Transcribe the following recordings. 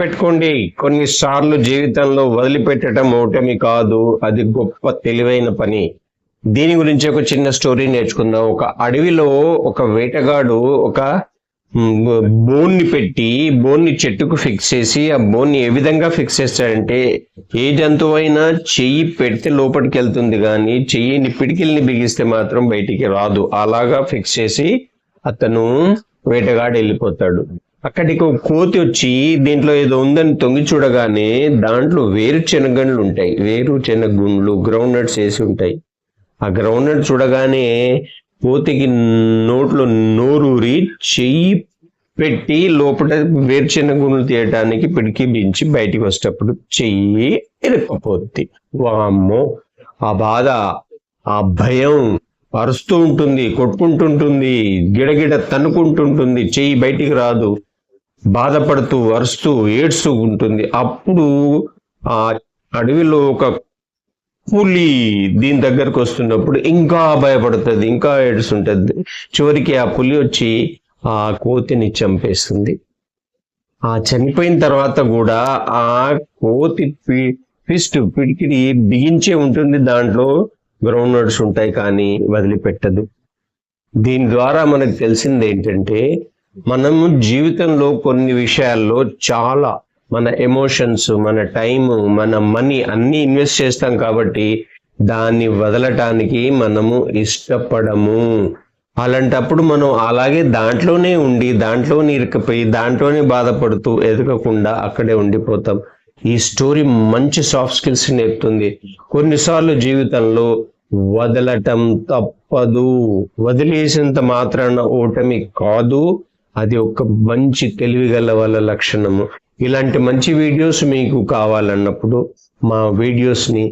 పెట్టుకోండి, కొన్నిసార్లు జీవితంలో వదిలిపెట్టడం ఓటమి కాదు, అది గొప్ప తెలివైన పని. దీని గురించి ఒక చిన్న స్టోరీ నేర్చుకుందాం. ఒక అడవిలో ఒక వేటగాడు ఒక బోన్ని పెట్టి బోన్ని చెట్టుకు ఫిక్స్ చేసి, ఆ బోన్ని ఏ విధంగా ఫిక్స్ చేస్తాడంటే, ఏ జంతువు అయినా చెయ్యి పెడితే లోపలికి వెళ్తుంది కానీ చెయ్యిని పిడికిల్ని బిగిస్తే మాత్రం బయటికి రాదు. అలాగా ఫిక్స్ చేసి అతను వేటగాడు వెళ్ళిపోతాడు. అక్కడికి ఒక కోతి వచ్చి దీంట్లో ఏదో ఉందని తొంగి చూడగానే దాంట్లో వేరుశెనగలు ఉంటాయి, వేరుశెనగుండ్లు, గ్రౌండ్ నట్స్ వేసి ఉంటాయి. ఆ గ్రౌండ్ నట్ చూడగానే కోతికి నోట్లో నోరూరి చెయ్యి పెట్టి లోపల వేరుశెనగుండ్లు తీయటానికి పిడికి బించి బయటికి వచ్చేటప్పుడు చెయ్యి ఇరుక్కుపోద్ది. వామ్మో, ఆ బాధ, ఆ భయం అరుస్తూ ఉంటుంది, కొట్టుకుంటుంటుంది, గిడగిడ తన్నుకుంటుంటుంది, చెయ్యి బయటికి రాదు, బాధపడుతూ అరుస్తూ ఏడ్స్తూ ఉంటుంది. అప్పుడు ఆ అడవిలో ఒక పులి దీని దగ్గరకు వస్తున్నప్పుడు ఇంకా భయపడుతుంది, ఇంకా ఏడుస్తుంటుంది. చివరికి ఆ పులి వచ్చి ఆ కోతిని చంపేస్తుంది. ఆ చనిపోయిన తర్వాత కూడా ఆ కోతి పిడికిడి బిగించే ఉంటుంది, దాంట్లో గ్రౌండ్ నట్స్ ఉంటాయి కానీ వదిలిపెట్టదు. దీని ద్వారా మనకు తెలిసింది ఏంటంటే, మనము జీవితంలో కొన్ని విషయాల్లో చాలా మన ఎమోషన్స్, మన టైం, మన మనీ అన్ని ఇన్వెస్ట్ చేస్తాం కాబట్టి దాన్ని వదలటానికి మనము ఇష్టపడము. అలాంటప్పుడు మనం అలాగే దాంట్లోనే ఉండి, దాంట్లోనే ఇరుక్కుపోయి, దాంట్లోనే బాధపడుతూ ఎదగకుండా అక్కడే ఉండిపోతాం. ఈ స్టోరీ మంచి సాఫ్ట్ స్కిల్స్ నేర్పుతుంది. కొన్నిసార్లు జీవితంలో వదలటం తప్పదు. వదిలేసినంత మాత్రాన ఓటమి కాదు, అది ఒక మంచి తెలివిగల వాళ్ళ లక్షణము. ఇలాంటి మంచి వీడియోస్ మీకు కావాలన్నప్పుడు మా వీడియోస్ని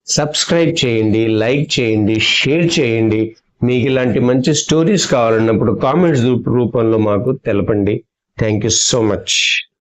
సబ్స్క్రైబ్ చేయండి, లైక్ చేయండి, షేర్ చేయండి. మీకు ఇలాంటి మంచి స్టోరీస్ కావాలన్నప్పుడు కామెంట్స్ రూపంలో మాకు తెలపండి. Thank you so much.